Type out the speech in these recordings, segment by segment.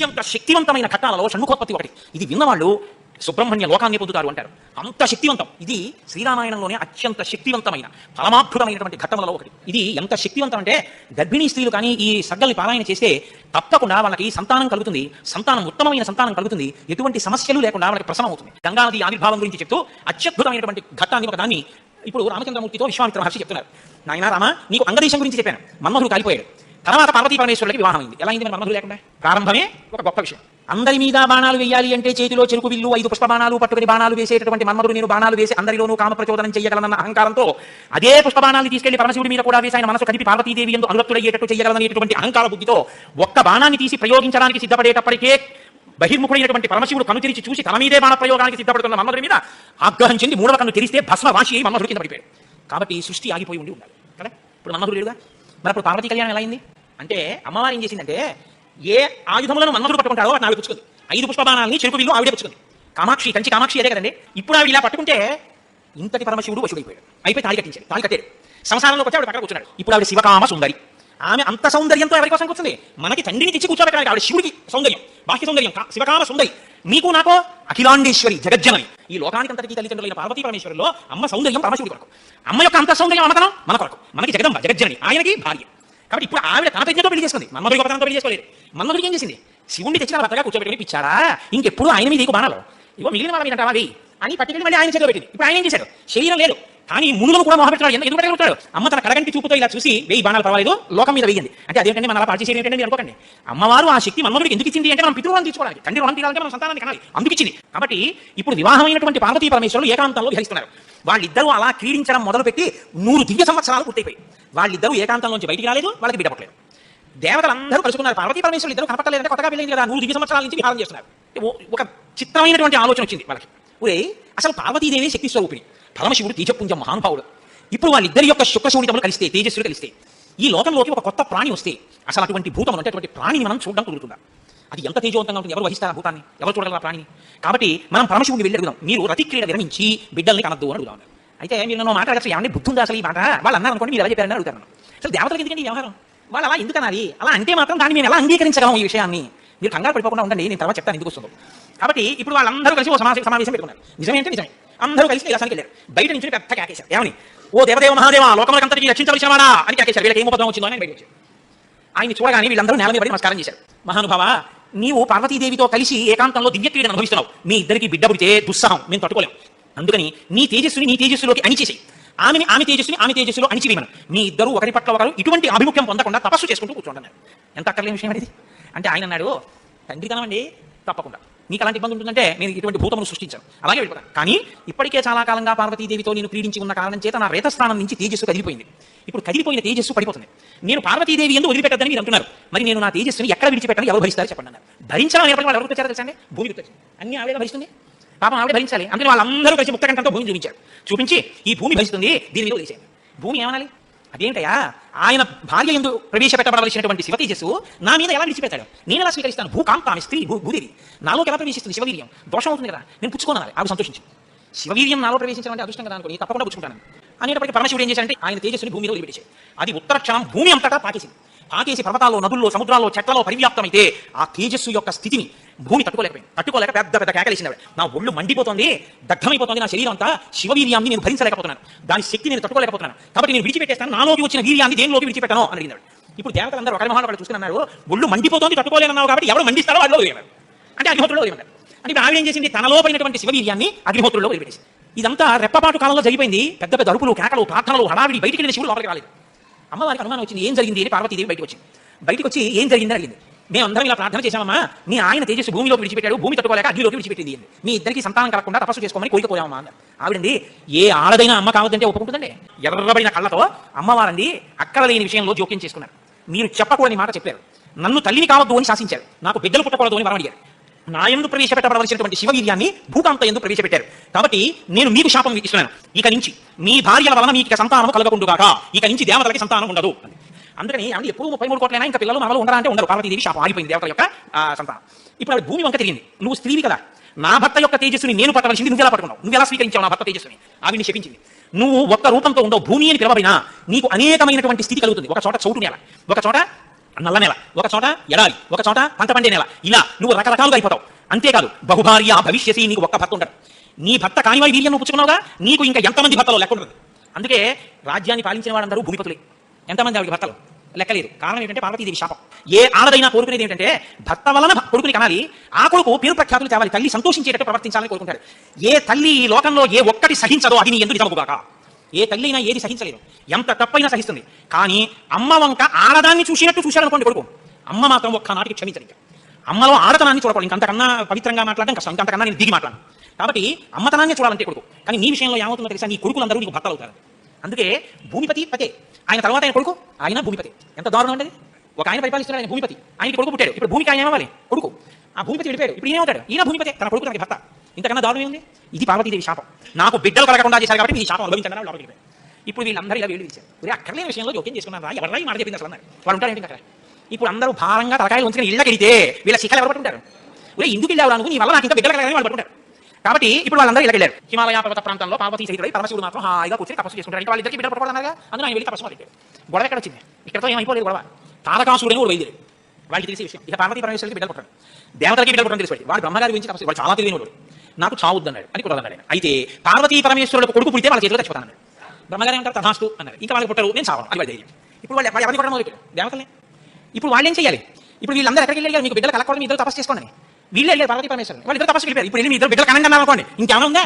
అత్యంత శక్తివంతమైన ఘట్టాలలో షణ్ముఖోత్పత్తి ఒకటి. ఇది విన్నవాళ్ళు సుబ్రహ్మణ్య లోకాన్ని పొందుతారు అంటారు. అంత శక్తివంతం. ఇది శ్రీరామాయణంలోనే అత్యంత శక్తివంతమైన పరమాద్భుతమైనటువంటి ఘట్టములలో ఒకటి. ఇది ఎంత శక్తివంతం అంటే గర్భిణీ స్త్రీలు కానీ ఈ సగ్గల్ని పారాయణ చేస్తే తప్పకుండా వాళ్ళకి సంతానం కలుగుతుంది. సంతానం ఉత్తమమైన సంతానం కలుగుతుంది. ఎటువంటి సమస్యలు లేకుండా వాళ్ళకి ప్రసవం అవుతుంది. గంగానది ఆవిర్భావం గురించి చెప్తూ అత్యద్భుతమైనటువంటి ఘట్టాన్ని ఒక దాన్ని ఇప్పుడు రామచంద్రమూర్తితో విశ్వామిత్ర మహర్షి చెప్తున్నారు. నాయనా రామ, నీకు అంగదేశం గురించి చెప్పాను. మన్మధుడు కాలిపోయాడు. తర్వాత పార్వతీ పరమేశ్వరులకి వివాహం అయింది. ఎలా అయింది? మన్మధుడు లేకుండా. ప్రారంభమే ఒక గొప్ప విషయం. అందరి మీద బాణాలు వేయాలి అంటే చేతిలో చెరుకు విల్లు 5 పుష్ప బాణాలు పట్టుకుని బాణాలు వేసేటటువంటి మన్మధుడు నేను బాణాలు వేసి అందరిలోనూ కామ ప్రచోదనం చేయగలనన్న అహంకారంతో అదే పుష్ప బాణాన్ని తీసుకెళ్లి పరమశివుడి మీద కూడా వేసి ఆయన మనసు కదిపి పార్వతీదేవి ఎందు అనురక్తుడయ్యేటట్టు చేయగలననేటువంటి అహంకార బుద్ధితో ఒక్క బాణాన్ని తీసి ప్రయోగించడానికి సిద్ధపడేటప్పటికే బహిర్ముఖుడైనటువంటి పరమశివుడు కన్ను తెరిచి చూసి తన మీదే బాణ ప్రయోగానికి సిద్ధపడుతున్న మన్మధుడి మీద ఆగ్రహం చెంది మూడవ కన్ను తెరిస్తే భస్మ రాశి అయి మన్మధుడి కింద పడిపోయాడు. కాబట్టి సృష్టి ఆగిపోయి ఉండి ఉండాలి కదా. ఇప్పుడు మన్మధుడు లేడుగా. మరి అప్పుడు పార్వతీ కళ్యాణం ఎలా అయింది అంటే అమ్మవారు ఏం చేసిందంటే ఏ ఆయుధములను మన్మధుడు పట్టుకుంటాడో వాటిని ఆవిడ పుచ్చుకుంది. 5 పుష్ప బాణాలని చెరుకు విల్లు ఆవిడే పుచ్చుకుంది. కామాక్షి, కంచి కామాక్షి అదే కదండి. ఇప్పుడు ఆవిడ ఇలా పట్టుకుంటే ఇంతటి పరమశివుడు వశుడైపోయాడు. అయిపోయి తాళి కట్టించాడు. తాళి కట్టాడు. సంసారంలోకి వచ్చి ఆవిడ పక్కన కూర్చున్నాడు. ఇప్పుడు ఆవిడ శివకామ సుందరి. ఆమె అంత సౌందర్యంతో ఎవరి కోసం కూర్చుంది? మనకి తండ్రిని తెచ్చి కూర్చోబెట్టాలి. ఆవిడ శివుడికి సౌందర్యం, బాహ్య సౌందర్యం, శివకామ సుందరి. మీకు నాకో అఖిలాండేశ్వరి, జగజ్జనని. ఈ లోకానికి అంతటికీ తల్లిదండ్రులైన పార్వతీ పరమేశ్వరుల్లో అమ్మ సౌందర్యం పరమశివుడి కొరకు. అమ్మ యొక్క అంత సౌందర్యం అమ్మతనం మన కొరకు. మనకి జగదంబ, జగజ్జనని, ఆయనకి భార్య. కాబట్టి ఇప్పుడు ఆవిడ తన ప్రజ్ఞతో పెళ్లి చేసుకుంది. మన్మధుడి గొప్పతనంతో పెళ్లి చేసుకోలేదు. మన్మధుడికి ఏం చేసింది? శివుణ్ణి తెచ్చిన భర్తగా కూర్చోబెట్టుకుని పిచ్చారా ఇంకెప్పుడు ఆయన మీద నీకు బాణాలు ఇవో మిగిలిన వాళ్ళ మీద అంటావా అని పట్టుకెళ్ళి మళ్ళీ ఆయన చేతిలో పెట్టింది. ఇప్పుడు ఆయన ఏం చేశాడు? శరీరం లేదు కానీ మునులను కూడా మొహపెట్టాడు. ఎందుకు పెట్టగలుగుతాడు? అమ్మ తన కడగంటి చూపుతో ఇలా చూసి 1000 బాణాలు పర్వాలేదు లోకం మీద వేయింది అంటే అదేంటంటే మన అలా పాటు చేసేది ఏంటంటే అనుకోకండి. అమ్మవారు ఆ శక్తి మన్మధుడికి ఎందుకు ఇచ్చింది అంటే మనం పితృరుణం తీసుకోవడానికి, తండ్రి రుణం తీరాలంటే మనం సంతానాన్ని కనాలి, అందుకు ఇచ్చింది. కాబట్టి ఇప్పుడు వివాహమైనటువంటి పార్వతీ పరమేశ్వరులు ఏకాంతంలో విహరిస్తున్నారు. వాళ్ళిద్దరూ అలా క్రీడించడం మొదలుపెట్టి 100 దివ్య సంవత్సరాలు పూర్తయిపోయి వాళ్ళిద్దరూ ఏకాంతంలోంచి బయటికి రాలేదు. వాళ్ళకి బిడ్డ పుట్టలేదు. దేవతలందరూ కలుసుకున్నారు. పార్వతీ పరమేశ్వరులు ఇద్దరు కనపట్టలేదంటే కొత్తగా పెళ్ళింది కదా. 100 దివ్య సంవత్సరాల నుంచి విహారం చేస్తున్నారు. ఒక చిత్రమైనటువంటి ఆలోచన వచ్చింది వాళ్ళకి. ఒరే అసలు పార్వతీదేవి శక్తి స్వరూపిణి, పరమశివుడు తేజపుంజం మహానుభావుడు. ఇప్పుడు వాళ్ళిద్దరి యొక్క శుక్రశోణితములు కలిస్తే, తేజస్సులు కలిస్తే ఈ లోకంలోకి ఒక కొత్త ప్రాణి వస్తే అసలు అటువంటి భూతములు అంటే అటువంటి ప్రాణిని మనం చూడడం కుదురుతుందా? అది ఎంత తేజవంతంగా ఉంటుంది? ఎవరు వహిస్తారు ఆ భూతాన్ని? ఎవరు చూడగలరు ఆ ప్రాణిని? కాబట్టి మనం పరమశివుడిని వెళ్ళి అడుగుదాం, మీరు రతి క్రీడ విరమించి బిడ్డల్ని కనద్దు అని అడుగుదాం. అయితే మీరు నన్ను మాట్లాడచ్చు, ఏమన్నా బుద్ధి ఉందా అసలు ఈ మాట? వాళ్ళు అన్నారు అనుకోండి, మీరు ఎలా చెప్పారని అడుగుతాను. అసలు దేవతలకు ఎందుకండి ఈ వ్యవహారం? వాళ్ళు అలా ఎందుకు అనాలి? అలా అంటే మాత్రం దాన్ని మేము ఎలా అంగీకరించగలం? ఈ విషయాన్ని మీరు కంగారు పడిపోకుండా ఉండండి, నేను తర్వాత చెప్తాను ఎందుకు వస్తుందో. కాబట్టి ఇప్పుడు వాళ్ళందరూ కలిసి ఓ సమావేశం పెట్టుకున్నారు. నిజమే అంటే నిజమే. అందరూ కలిసి కైలాసానికి వెళ్ళారు. బయట నుంచి పెద్ద కేకేశారు. ఏమని? ఓ దేవదేవ మహాదేవ, లోకములకంతటికీ రక్షించవలసిన వాడా అని కేకేశారు. వీళ్ళకి ఏం ఉపద్రవం వచ్చిందో అని బయట వచ్చారు. ఆయన్ని చూడగానే వీళ్ళందరూ నేల మీద పడి నమస్కారం చేశారు. మహానుభావ, నీవు పార్వతీదేవితో కలిసి ఏకాంతంలో దివ్య క్రీడను అనుభవిస్తున్నావు. మీ ఇద్దరికి బిడ్డ పుడితే దుస్సహం మేము తట్టుకోలేం. అందుకని నీ తేజస్సుని నీ తేజస్సులోకి అణిచేసి ఆమె తేజస్సులో అణిచివేయమను. మీ ఇద్దరు ఒకరి పట్ల ఒకరు ఇటువంటి అభిముఖ్యం పొందకుండా తపస్సు చేసుకుంటూ కూర్చోండి. ఎంత అక్కర్లేని విషయం అనేది. అంటే ఆయన అన్నాడు, తండ్రితనం అండి, తప్పకుండా నీకు అలాంటి ఇబ్బంది ఉంటుందంటే నేను ఇటువంటి భూతమును సృష్టించాను, అలాగే వెళ్ళిపోతాను. కానీ ఇప్పటికే చాలా కాలంగా పార్వతీదేవితో నేను క్రీడించి ఉన్న కారణం చేత నా రేతస్థానం నుంచి తేజస్సు కదిలిపోయింది. ఇప్పుడు కదిలిపోయిన తేజస్సు పడిపోతుంది. నేను పార్వతీదేవి ఎందుకు వదిలిపెట్టద్దని మీరు అంటున్నారు. మరి నేను నా తేజస్సుని ఎక్కడ విడిచిపెట్టాలి? ఎవరు భరిస్తారు చెప్పండి అన్నారు. భరించడం ఏర్పడి వాళ్ళు ఎవరికి వచ్చారో తెలుసా అండి? భూమికి వచ్చారు. అన్ని ఆవిడ భరిస్తుంది, పాపం ఆవిడ భరించాలి. అందుకని వాళ్ళందరూ కలిసి ముక్తకంఠంతో భూమిని చూపించారు. చూపించి ఈ భూమి భరిస్తుంది, దీని మీద వదిలేశారు. భూమి ఏమనాలి? అదేంటయా, ఆయన భార్య ఎందు ప్రవేశపెట్టబడవలసినటువంటి శివ తేజస్సు నా మీద ఎలా విడిచిపెట్టాడు? నేను ఎలా స్వీకరిస్తాను? భూకాంత, ఆమె స్త్రీ, భూదేవి నాలోకి ఎలా ప్రవేశిస్తుంది? శివవీర్యం దోషం అవుతుంది కదా, నేను పుచ్చుకోనాలి. ఆవిడ సంతోషించి శివవీర్యం నాలో ప్రవేశించడం అంటే అదృష్టం కదా అనుకుని తప్పకుండా పుచ్చుకుంటాను అనేటప్పటికి పరమశివుడు ఏం చేశాడంటే ఆయన తేజస్సుని భూమి మీద వదిలిపెట్టేశాడు. అది ఉత్తర క్షణం భూమి అంతటా పాకేసింది. పాకేసి పర్వతాల్లో, నదుల్లో, సముద్రాల్లో, చెట్లలో పరివ్యాప్తమైతే ఆ తేజస్సు యొక్క స్థితిని భూమి తట్టుకోలేక పెద్ద పెద్ద కేకలేసింది. నా ఒళ్ళు మండిపోతుంది, దగ్ధమైపోతుంది, నా శరీరం అంతా శివవీర్యాన్ని నేను భరించలేకపోతున్నాను, దాని శక్తి నేను తట్టుకోలేకపోతున్నాను, కాబట్టి నేను విడిచిపెట్టేస్తాను, నాలోకి వచ్చిన వీర్యాన్ని దేనిలోకి విడిచిపెట్టాను అని అడిగినాడు. ఇప్పుడు దేవతలందరూ ఒకరి మొహాలు చూసుకుని అన్నారు, ఒళ్ళు మండిపోతుంది, తట్టుకోలేనన్నావు కాబట్టి ఎవరు మండిస్తారో వాళ్ళు వదిలేమన్నారు. అంటే అగ్నిహోత్రుల్లో వదిలేమన్నారు. అంటే ఆవిడ ఏం చేసింది? తనలో పడినటువంటి శివవీర్యాన్ని అగ్నిహోత్రుల్లో వదిలిపెట్టేసింది. ఇదంతా రెప్పపాటు కాలంలో జరిగిపోయింది. పెద్ద పెద్ద అరుపులు, కేకలు, ప్రార్థనలు, హడావిడి. బయటికి వెళ్ళిన శివుడు లోపలికి రాలేదు. అమ్మవారికి అనుమానం వచ్చింది, ఏం జరిగింది అని పార్వతీదేవి బయటకు వచ్చి ఏం జరిగిందని అడిగింది. మేమందరం ఇలా ప్రార్థన చేశామమ్మా, మీ ఆయన తేజస్సు భూమిలోకి విడిచిపెట్టాడు, భూమి తట్టుకోలేక అగ్నిలోకి విడిచిపెట్టింది, మీ ఇద్దరికి సంతానం కలగకుండా తపస్సు చేసుకోమని కోరికపోయామమ్మా అన్నారు. ఆవిడండి, ఏ ఆడదైనా అమ్మ కావద్దంటే ఒప్పుకుంటుందండి. ఎర్రబడిన కళ్ళతో అమ్మవారండి అక్కడ లేని విషయంలో జోక్యం చేసుకున్నారు. మీరు చెప్పకూడని మాట చెప్పారు. నన్ను తల్లిని కావద్దు అని శాసించారు, నాకు బిడ్డలు పుట్టకూడదు అని వరం అడిగారు. నా యందు ప్రవేశపెట్టబడవలసినటువంటి శివవీర్యాన్ని భూకాంత యందు ప్రవేశపెట్టారు. కాబట్టి నేను మీకు శాపం ఇస్తున్నాను, ఇక నుంచి మీ భార్యల వలన మీకు సంతానం కలగకుండుగాక, ఇక నుంచి దేవతలకి సంతానం ఉండదు. అందుకని ఆవిడ ఎప్పుడు 33 కోట్లైనా ఇంకా పిల్లలు మనలో ఉండరా అంటే ఉండరు. పార్వతీదేవి శాపం ఆగిపోయింది దేవతల యొక్క సంతానం. ఇప్పుడు ఆవిడ భూమి వంక తిరిగింది. నువ్వు స్త్రీవి కదా, నా భర్త యొక్క తేజస్సుని నేను పట్టవలసింది నువ్వు ఎలా పట్టుకున్నావు? నువ్వు ఎలా స్వీకరించావు నా భర్త తేజస్సుని? ఆవిడ్ని శపించింది. నువ్వు ఒక్క రూపంతో ఉండవు, భూమి అని పిలవబడినా నీకు అనేకమైనటువంటి స్థితి కలుగుతుంది. ఒక చోట చౌటు నేల, ఒక చోట నల్ల నేల, ఒక చోట ఎడారి, ఒక చోట పంట పండే నేల, ఇలా నువ్వు రకరకాలుగా అయిపోతావు. అంతేకాదు బహుభార్య భవిష్యసి, నీకు ఒక్క భర్త ఉండడు. నీ భర్త కానివాయి వీర్యం నువ్వు పుచ్చుకున్నావుగా, నీకు ఇంకా ఎంతమంది భర్తలో లెక్క ఉండదు. అందుకే రాజ్యాన్ని పాలించిన వారందరూ భూమిపతులే. ఎంతమంది ఆవిడ భర్తలు లెక్కలేదు. కారణం ఏంటంటే పార్వతీదేవి శాపం. ఏ ఆడదైనా కోరుకునేది ఏంటంటే భర్త వలన కొడుకుని కనాలి, ఆ కొడుకు పేరు ప్రఖ్యాతులు తేవాలి, తల్లి సంతోషించేటట్టు ప్రవర్తించాలని కోరుకుంటాడు. ఏ తల్లి ఈ లోకంలో ఏ ఒక్కటి సహించదో అది నీ ఎందుకు నిజమగుగాక. ఏ తల్లి అయినా ఏది సహించలేదు, ఎంత తప్పైనా సహిస్తుంది. కానీ అమ్మ వంక ఆడదాన్ని చూసినట్టు చూశాడనుకోండి కొడుకు, అమ్మ మాత్రం ఒక్కనాటికి క్షమించదు. ఇంకా అమ్మలో ఆడతనాన్ని చూడకూడదు. ఇంకంతకన్నా పవిత్రంగా మాట్లాడడం కష్టం, ఇంకంతకన్నా నేను దిగి మాట్లాడను. కాబట్టి అమ్మతనాన్ని చూడాలంటే కొడుకు. కానీ నీ విషయంలో ఏమవుతుందో తెలుసా, నీ కొడుకులందరూ నీకు భర్తలు అవుతారు. అందుకే భూమిపతి పతే, ఆయన తర్వాత ఆయన కొడుకు, ఆయన భూమిపతి. ఎంత దారుణం అంటే ఒక ఆయన పరిపాలిస్తున్నాడు, ఆయన భూమిపతి, ఆయనకి కొడుకు పుట్టాడు. ఇప్పుడు భూమికి ఆయన ఏమవ్వాలి, కొడుకు. ఆ భూమిపతి విడిపోయాడు, ఇప్పుడు ఏమవుతాడు, ఈయన భూమిపతి, తన కొడుకు తనకి భర్త. ఇంతకన్నా దారుణం ఉంది. ఇది పార్వతీదేవి శాపం. నాకు బిడ్డలు కలగకుండా చేశారు కాబట్టి మీ శాపం అనుభవించండి లోపలికి వెళ్ళిపోయాడు. ఇప్పుడు వీళ్ళందరూ ఇలా వేడి ఇచ్చారు. ఒరే అక్కర్లేని విషయంలో జోక్యం చేసుకున్నారా, ఎవరా మాట చెప్పింది అసలు అన్నారు. వాళ్ళు ఉంటారేంటి అక్కడ. ఇప్పుడు అందరూ భారంగా తలకాయలు ఉంచుకుని ఇళ్ళకి వెళితే వీళ్ళ శిఖలు ఎవరు పట్టుకుంటారు. ఒరే ఇందుకు వెళ్ళావు అనుకో, నీ వల్ల నాకు ఇంకా బిడ్డలు కలగాలని వాళ్ళు పట్టుకుంటారు. కాబట్టి ఇప్పుడు వాళ్ళందరూ ఇలా వెళ్ళారు. హిమాలయ పర్వత ప్రాంతంలో పార్వతీ సహితుడై పరమశివుడు మాత్రం హాయిగా కూర్చొని తపస్సు చేసుకుంటారు. ఇంకా వాళ్ళిద్దరికి బిడ్డలు పట్టుకోవడం అందులో ఆయన వెళ్ళి తపస్సు మొదలెట్టాడు. గొడవ ఎక్కడ వచ్చింది, ఇక్కడతో ఏమైపోలేదు గొడవ. తారకాసురుడని కూడా బయలుదేరి వాళ్ళకి తెలిసే విషయం. ఇక పార్వతీ పరమేశ్వరుడికి బిడ్డలు పుట్టాడు, దేవతలకి బిడ్డలు పుట్టడం తెలిసి వాడు బ్రహ్మగారి గురించి తపస్సు, వాడు చాలా తెలియనివాడు. నాకు చావుద్దన్నాడు అని కుదరదన్నాడు ఆయన. అయితే పార్వతీ పరమేశ్వరులకు కొడుకు పుడితే వాళ్ళ చేతిలో చచ్చిపోతాను. బ్రహ్మగారి ఏమంటారు, తథాస్తు అన్నారు. ఇంకా వాళ్ళకి పుట్టరు, నేను చావను అది వాళ్ళ ధైర్యం. ఇప్పుడు వాళ్ళు ఎవరిని కొట్టడం మొదలెట్టారు, దేవతల్ని. ఇప్పుడు వాళ్ళు ఏం చేయాలి, ఇప్పుడు వీళ్ళందరూ ఎక్కడికి వెళ్ళారు, మీకు బిడ్డలు కలగకూడదు, మీ ఇద్దరు తపస్సు చేసుకోండి. వీళ్ళే వెళ్ళారు పార్వతీ పరమేశ్వరుని, వాళ్ళు ఇద్దరు తపస్సు వెళ్ళారు. ఇప్పుడు వెళ్ళి మీ ఇద్దరు బిడ్డలు కనండి అన్నారు అనుకోండి, ఇంకేమైనా ఉందా,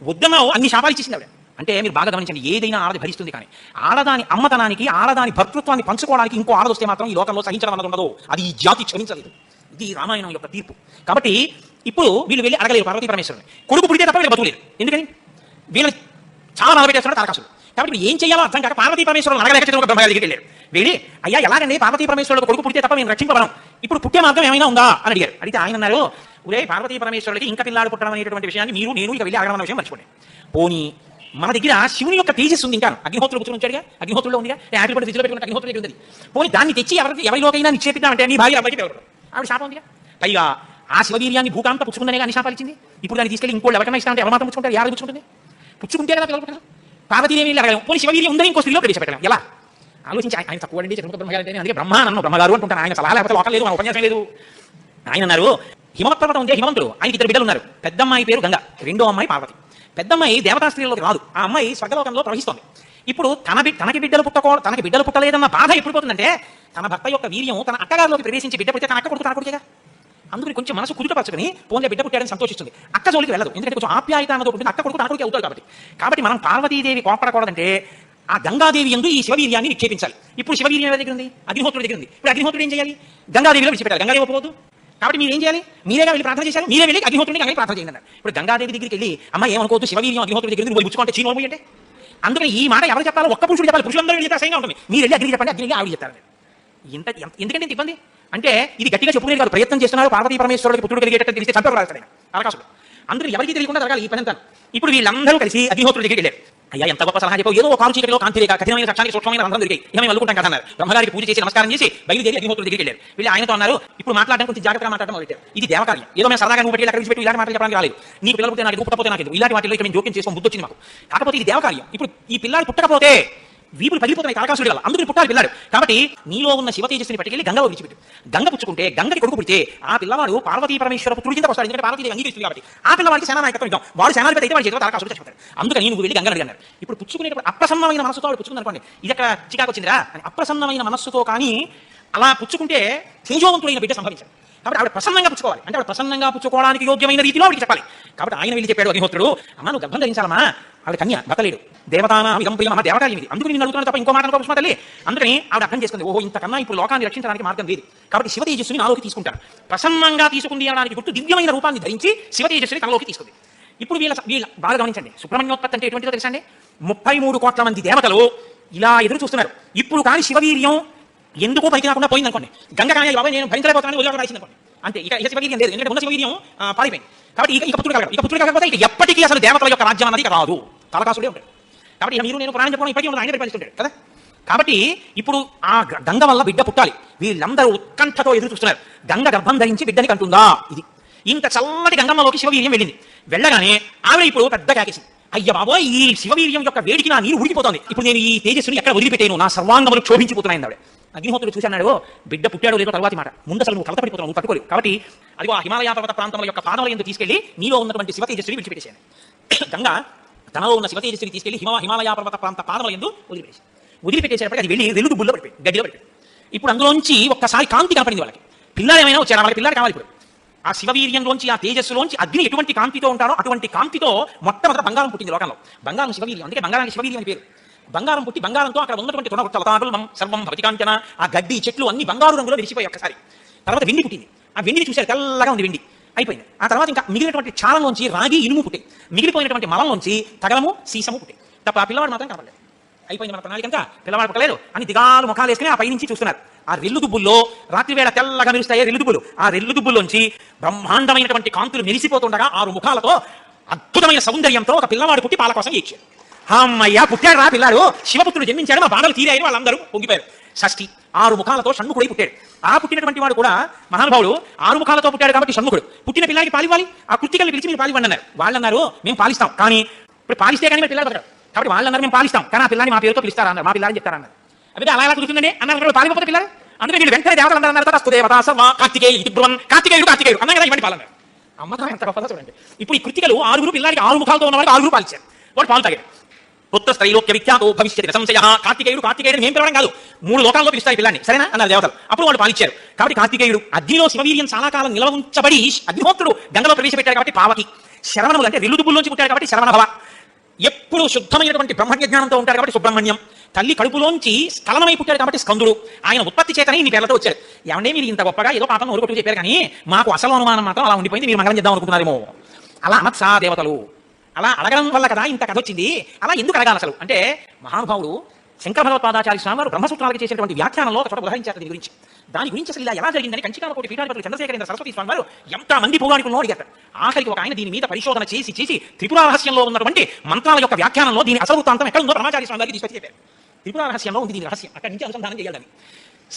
వద్దన్నావు, అన్ని శాపాలు ఇచ్చేసింది ఆవిడ. అంటే మీరు బాగా గమనించండి, ఏదైనా ఆడది భరిస్తుంది, కానీ ఆడదాని అమ్మతనానికి, ఆడదాని భర్తృత్వాన్ని పంచుకోవడానికి ఇంకో ఆడదొస్తే మాత్రం ఈ లోకంలో సహించడం అన్నది ఉండదు. అది ఈ జాతి క్షమించలేదు. ఇది రామాయణం యొక్క తీర్పు. కాబట్టి ఇప్పుడు వీళ్ళు వెళ్ళి అడగలేరు పార్వతీ పరమేశ్వరుని, కొడుకు పుడితే తప్ప వీళ్ళు బతుకులేరు. ఎందుకని వీళ్ళని చాలా నలబెట్టేస్తున్నాడు తారకాసుడు. కాబట్టి ఏం చేయాలో అర్థం కాక పార్వతీ పరమేశ్వరులు అడగలేక బ్రహ్మగారి దగ్గరికి వెళ్ళారు. వెళ్ళి అయ్యా ఎలాగండి పార్వతీ పరమేశ్వరుడు కొడుకు పుడితే తప్ప మేము రక్షింపబడం, ఇప్పుడు పుట్టే మార్గం ఏమైనా ఉందా అని అడిగారు. అడిగితే ఆయన అన్నారు, ఒరే పార్వతీ పరమేశ్వరుడికి ఇంకా పిల్లాడు పుట్టడం అనేటువంటి విషయాన్ని మీరు నేను ఇక వెళ్ళి అడగడం అనే విషయం మర్చిపోండి. పోనీ మన దగ్గర శివుని యొక్క తేజస్సు ఉంది, ఇంకా అగ్నిహోత్రుడు కూర్చొని ఉంచాడుగా, అగ్నిహోత్రులో ఉందిగా, యాపిల్ పండు ఫ్రిడ్జ్లో పెట్టుకుంటే అగ్నిహోత్రుడు ఉంది. పోనీ దాన్ని తెచ్చి ఎవరిలోకైనా నిక్షేపిద్దామంటే నీ భార్య అబ్బాయికి ఎవరు, ఆవిడ శాపం ఉందిగా. పైగా ఆ శివవీర్యాన్ని భూకాంత పుచ్చుకుందనే అన్ని శాపాలు ఇచ్చింది. ఇప్పుడు దాన్ని తీసుకెళ్ళి ఇంకోళ్ళు ఎవరికైనా ఇష్టం అంటే ఎవరు మాత్రం పుచ్చుకుంటారు, యాభై పుచ్చుకుంటుంది, పుచ్చుకుంటే కదా పిల్లలు పుట్టారు. పార్వతీదేవి అడగలేము, పోనీ శివవీర్యం ఉందని ఇంకో స్త్రీలో ప్రవేశపెట్టలేం. ఎలా ఆలోచించి ఆయన తక్కువ అండి చంద్రముఖ బ్రహ్మగారు అంటే, అందుకే బ్రహ్మ నన్ను బ్రహ్మగారు అంటుంటాను. ఆయన సలహా లేకపోతే లోకం లేదు, మన ఉపన్యాసం లేదు. ఆయన అన్నారు, హిమవత్పర్వతం ఉంటే హిమవంతుడు, ఆయనకి ఇద్దరు బిడ్డలు ఉన్నారు. పెద్దమ్మాయి పేరు గంగ, రెండో అమ్మాయి పార్వతి. పెద్దమ్మాయి దేవతా స్త్రీలోకి రాదు, ఆ అమ్మాయి స్వర్గలోకంలో ప్రవహిస్తోంది. ఇప్పుడు తనకి బిడ్డలు పుట్టలేదన్న బాధ ఎప్పుడు పోతుందంటే, తన భర్త యొక్క వీర్యం తన అక్కగారిలోకి ప్రవేశించి బిడ్డ పుడితే తన అక్క కొడుకుగా. అందుకని కొంచెం మనసు కుదుటపరచుకుని పోన్లే బిడ్డ పుట్టాడని సంతోషిస్తుంది. అక్క జోలికి వెళ్ళదు, ఎందుకంటే కొంచెం ఆప్యాయత అన్నది ఉంటుంది. అక్క కొడుకు తన కొడుకు అవుతాడు కాబట్టి మనం పార్వతీదేవి కోపడకూడదంటే ఆ గంగాదేవి యందు ఈ శివవీర్యాన్ని నిక్షేపించాలి. ఇప్పుడు శివవీర్యం ఎవరి దగ్గర ఉంది, అగ్నిహోత్రుడి దగ్గర ఉంది. ఇప్పుడు అగ్నిహోత్రుడు ఏం చేయాలి, గంగాదేవిలో విడిచిపెట్టాలి. గంగాదేవి ఒప్పుకోదు కాబట్టి మీరు ఏం చేయాలి, మీరేగా వెళ్ళి ప్రార్థన చేశారు, మీరే వెళ్ళి అగ్నిహోత్రుడిని గంగకి ప్రార్థన చేయండి అన్నారు. ఇప్పుడు గంగాదేవి దగ్గరికి వెళ్ళి అమ్మ ఏమనుకోవద్దు, శివవీర్యం అగ్నిహోత్రుడి దగ్గర నువ్వు పుచ్చుకుంటే చీను అంటే. అందుకని ఈ మాట ఎవరు చెప్పాలో ఒక్క పురుషుడు చెప్పాలి, పురుషులందరూ వెళ్ళి అసహ్యంగా ఉంటుంది. మీరు వెళ్ళి అగ్నికి చెప్పండి, అగ్నికి ఆవిడ చెప్తారు. ఎందుకంటే ఇంత ఇబ్బంది అంటే ఇది గట్టిగా చెప్పుకునే కాదు, ప్రయత్నం చేస్తున్నారు. పార్వతీ పరమేశ్వరుడికి పుత్రుడు కలిగేటట్టు తెలిస్తే చంపేవాడు ఆకాశంలో. అందరూ ఎవరికి తెలియకుండా జరగాలి ఈ పని అంతా. ఇప్పుడు వీళ్ళందరూ కలిసి అగ్నిహోత్రుడి దగ్గరికి వెళ్ళారు. అయ్యా ఎంత గొప్ప సలహా చెప్పావు, ఏదో కారు చీకటిలో కాంతి రేఖ కఠినమైన సక్షానికి సూక్ష్మమైన రంధ్రం దొరికాయి, ఇక మేము వెళ్ళుకుంటాం కదా అన్నారు. బ్రహ్మగారికి పూజ చేసి నమస్కారం చేసి బయలుదేరి అగ్నిహోత్రుడి దగ్గరికి వెళ్ళారు. వీళ్ళు ఆయనతో అన్నారు, ఇప్పుడు మాట్లాడడం కొంచెం జాగ్రత్తగా మాట్లాడడం మొదలెట్టారు. ఇది దేవకార్యం, ఏదో మేము సరదాగా నువ్వు పెట్టి అక్కడ పెట్టి ఇలాంటి మాటలు చెప్పడానికి రాలేదు. నీకు పిల్లలు పుట్టే నాకు పుట్టకపోతే నాకు ఇలాంటి వాటిలో ఇక్కడ మేము జోక్యం చేసుకో బుద్ధి వచ్చింది మాకు. కాకపోతే ఇది దేవకార్యం. ఇప్పుడు ఈ పిల్లాడు పుట్టకపోతే వీపులు పగిలిపోతున్నాయి తారకాసుడి వల్ల, అందుకని పుట్టాలి పిల్లాడు. కాబట్టి నీలో ఉన్న శివ తేజస్సుని పట్టుకెళ్ళి గంగలో విడిచిపెట్టు. గంగ పుచ్చుకుంటే గంగకి కొడుకు పుడితే ఆ పిల్లవాడు పార్వతీ పరమేశ్వర పుత్రుడి కింద వస్తాడు, ఎందుకంటే పార్వతీ అంగీకరిస్తుంది కాబట్టి. ఆ పిల్లవాడికి సేనానాయకత్వం ఇద్దాం, వాడు సేనాధిపతి అయితే వాడి చేతిలో తారకాసుడు చచ్చిపోతాడు. అందుకని నువ్వు వెళ్ళి గంగని అడిగారు. ఇప్పుడు పుచ్చుకునేటప్పుడు అప్రసన్నమైన మనసుతో వాడు పుచ్చుకుంది అనుకోండి, ఇది అక్కడ చికాకు వచ్చిందిరా అని అప్రసన్నమైన మనస్సుతో కానీ అలా పుచ్చుకుంటే తేజోవంతుడైన బిడ్డ సంభవించాడు. కాబట్టి ఆవిడ ప్రసన్నంగా పుచ్చుకోవాలి, అంటే ఆవిడ ప్రసన్నంగా పుచ్చుకోవడానికి యోగ్యమైన రీతిలో ఆవిడకి చెప్పాలి. కాబట్టి ఆయన వెళ్ళి చెప్పాడు అగ్నిహోత్రుడు, అమ్మ నువ్వు గర్భం ధరించాలమ్మా, ఆవిడ కన్య బతలేడు, దేవతానా ఇదం ప్రియం, అమ్మ దేవకార్యం ఇది, అందుకని నేను అడుగుతున్నాను తప్ప ఇంకో మాట అనుకో తల్లి. అందుకని ఆవిడ అర్థం చేసుకుంది, ఓహో ఇంతకన్నా ఇప్పుడు లోకాన్ని రక్షించడానికి మార్గం లేదు, కాబట్టి శివ తేజస్సుని నాలోకి తీసుకుంటాను. ప్రసన్నంగా తీసుకుంది అనడానికి గుర్తు దివ్యమైన రూపాన్ని ధరించి శివ తేజస్సుని తనలోకి తీసుకుంది. ఇప్పుడు వీళ్ళ బాగా గమనించండి, సుబ్రహ్మణ్యోత్పత్తి అంటే ఎటువంటిదో తెలుసా అండి. 33 కోట్ల మంది దేవతలు ఇలా ఎదురు చూస్తున్నారు. ఇప్పుడు కానీ శివవీర్యం ఎందుకో పైకి రాకుండా పోయింది అనుకోండి, గంగ కానీ బాబాయ్ నేను భరించలేకపోతున్నాను వదిలేకుండా రాసింది అనుకోండి, అంతే ఇక శివవీర్యం లేదు, ఎందుకంటే ఉన్న శివవీర్యం పారిపోయింది. కాబట్టి ఇక పుత్రుడు కలగదు, ఇక ఎప్పటికీ అసలు దేవతల యొక్క రాజ్యం అన్నది రాదు, తారకాసుడే ఉంటాడు. కాబట్టి ఇక మీరు నేను ప్రాణం చెప్పడం ఇప్పటికీ ఆయన పరిపాలిస్తుంటాడు కదా. కాబట్టి ఇప్పుడు ఆ గంగ వల్ల బిడ్డ పుట్టాలి. వీళ్ళందరూ ఉత్కంఠతో ఎదురు చూస్తున్నారు, గంగ గర్భం ధరించి బిడ్డని కంటుందా. ఇది ఇంత చల్లటి గంగమ్మలోకి శివవీర్యం వెళ్ళింది. వెళ్ళగానే ఆవిడ ఇప్పుడు పెద్ద కేకేసింది, అయ్య బాబోయ్ ఈ శివవీర్యం యొక్క వేడికి నా నీరు ఉడికిపోతుంది, ఇప్పుడు నేను ఈ తేజస్సుని ఎక్కడ వదిలిపెట్టాను, నా సర్వాంగములు క్షోభించిపోతున్నాయి ఆవిడ. అగ్నిహోత్రుడు చూసి అన్నాడు, బిడ్డ పుట్టాడో లేదో తర్వాతి మాట, ముందు అసలు నువ్వు కలతపడిపోతావు, నువ్వు పట్టుకోలేవు. కాబట్టి అదిగో ఆ హిమాలయ పర్వత ప్రాంతంలో యొక్క పాదముల ఎందుకు తీసుకెళ్లి నీలో ఉన్నటువంటి శివ తేజస్సుని విడిచిపెట్టేశాను. గంగా తనలో ఉన్న శివ తేజస్సుని తీసుకెళ్లి హిమాలయ పర్వత ప్రాంత పాదముల ఎందు వదిలిపెట్టేసేటప్పటికి అది వెళ్ళి రెల్లు దుబ్బుల్లో పడిపోయి గడ్డిలో పడిపోయి. ఇప్పుడు అందులోంచి ఒక్కసారి కాంతి కనపడింది వాళ్ళకి. పిల్లలు ఏమైనా వచ్చారా, వాళ్ళకి పిల్లలు కావాలి. ఇప్పుడు ఆ శివవీర్యంలోంచి, ఆ తేజస్సులోంచి అగ్ని ఎటువంటి కాంతితో ఉంటాడో అటువంటి కాంతితో మొట్టమొదట బంగారం పుట్టింది లోకంలో. బంగారం శివవీర్యం, అందుకే బంగారానికి శివవీర్యం అని పేరు. బంగారం పుట్టి బంగారంతో అక్కడ ఉన్నటువంటి తృణవృక్షలతాటులం సర్వం భవతికాంచన, ఆ గడ్డి చెట్లు అన్ని బంగారు రంగులో విరిచిపోయి ఒక్కసారి. తర్వాత వెండి పుట్టింది. ఆ వెండిని చూశారు, తెల్లగా ఉంది వెండి, అయిపోయింది. ఆ తర్వాత ఇంకా మిగిలినటువంటి చాలంలోంచి రాగి ఇనుము పుట్టాయి. మిగిలిపోయినటువంటి మలంలోంచి తగలము సీసము పుట్టాయి. తప్ప ఆ పిల్లవాడు మాత్రం కనపడలేదు. అయిపోయింది మన ప్రణాళిక అంతా, పిల్లవాడు పుట్టలేదు అని దిగాలు ముఖాలు వేసుకుని ఆ పైనుంచి చూస్తున్నారు. ఆ రెల్లు దుబ్బుల్లో రాత్రి వేళ తెల్లగా మెరుస్తాయి రెల్లు దుబ్బులు. ఆ రెల్లు దుబ్బుల్లోంచి బ్రహ్మాండమైనటువంటి కాంతులు మెరిసిపోతుండగా 6 ముఖాలతో అద్భుతమైన సౌందర్యంతో ఒక పిల్లవాడు పుట్టి పాల కోసం ఏడ్చాడు. అమ్మయ్య పుట్టాడు రా పిల్లాడు, శివపుత్రుడు జన్మించాడు, మా బాధలు తీరాయని వాళ్ళందరూ పొంగిపోయారు. షష్ఠి 6 ముఖాలతో షణ్ముఖుడై పుట్టాడు. ఆ పుట్టినటువంటి వాడు కూడా మహానుభావుడు 6 ముఖాలతో పుట్టాడు కాబట్టి షణ్ముఖుడు. పుట్టిన పిల్లాడికి పాలివ్వాలి, ఆ కృతికల్ని పిలిచి మీరు పాలివ్వండి అన్నారు. వాళ్ళు అన్నారు మేము పాలిస్తాం, కానీ ఇప్పుడు పాలిస్తే కానీ మీరు పిల్లలు పడతారు కాబట్టి వాళ్ళు అన్నారు మేము పాలిస్తాం, కానీ ఆ పిల్లాన్ని మా పేరుతో పిలుస్తారా అన్నారు. మా పిల్లాన్ని చెప్తారన్నారు. అదే అలా ఎలా కుదురుతుందండి అన్నారు, పాలిపోతే పిల్లలు. అందుకే వీళ్ళు వెంటనే దేవతలు అన్నారు, దేవత కార్తికేయుడు కార్తికేయుడు కార్తికేయుడు అన్నా కదా ఇవ్వండి పాలన్నారు. అమ్మకం ఎంత గొప్పదో చూడండి. ఇప్పుడు ఈ కృతికలు 6 పిల్లాడికి 6 ముఖాలతో ఉన్నవాడికి 6 పాలిచ్చారు. వాడు పాలు తాగాడు. పుత్ర స్త్రైలోక్య విఖ్యాతో భవిష్యత్ సంశయ కార్తికేయుడు కార్తికేయుడు మేము పిలవడం కాదు, 3 లోకాల్లో పిలుస్తాయి పిల్లాన్ని, సరేనా అన్నారు దేవతలు. అప్పుడు వాళ్ళు పాలిచ్చారు. కాబట్టి కార్తికేయుడు అగ్నిలో శివవీర్యం చాలా కాలం నిల్వ ఉంచబడి అగ్నిహోత్రుడు గంగలో ప్రవేశపెట్టాడు కాబట్టి పావకి. శరవణములు అంటే రెల్లుదుబ్బుల్లోంచి పుట్టాడు కాబట్టి శరవణభవ. ఎప్పుడు శుద్ధమైనటువంటి బ్రహ్మజ్ఞ జ్ఞానంతో ఉంటాడు కాబట్టి సుబ్రహ్మణ్యం. తల్లి కడుపులోంచి స్ఖలనమై పుట్టాడు కాబట్టి స్కందుడు. ఆయన ఉత్పత్తి చేతనే ఇన్ని పేర్లతో వచ్చాడు. ఏమంటే మీరు ఇంత గొప్పగా ఏదో పాపం ఊరుకొట్టు చెప్పారు, కానీ మాకు అసలు అనుమానం మాత్రం అలా ఉండిపోయింది, మీరు మంగళం చేద్దాం అనుకుంటున్నారేమో. అలా అనత్సా దేవతలు, అలా అడగడం వల్ల కదా ఇంత కథ వచ్చింది. అలా ఎందుకు అడగాలి అసలు అంటే, మహానుభావుడు శంకర భగవత్పాదాచార్య స్వామి వారు బ్రహ్మసూత్రాలకు చేసినటువంటి వ్యాఖ్యానంలో ఒక చోట ఉదహరించారు దీని గురించి. దాని గురించి అసలు ఇలా ఎలా జరిగిందని కంచికామకోటి పీఠాధిపతులు చంద్రశేఖరేంద్ర సరస్వతి స్వామి వారు ఎంత మంది పూగానికులను అడిగారు. ఆఖరికి ఒక ఆయన దీని మీద పరిశోధన చేసి త్రిపుర రహస్యంలో ఉన్నటువంటి మంత్రాల యొక్క వ్యాఖ్యానంలో దీని అసలు వృత్తాంతం ఎక్కడ ఉందో బ్రహ్మచారి స్వామి వారికి తీసుకొచ్చి చెప్పారు. త్రిపుర రహస్యంలో ఉంది దీని రహస్యం, అక్కడి నుంచి అనుసంధానం చేయాలని.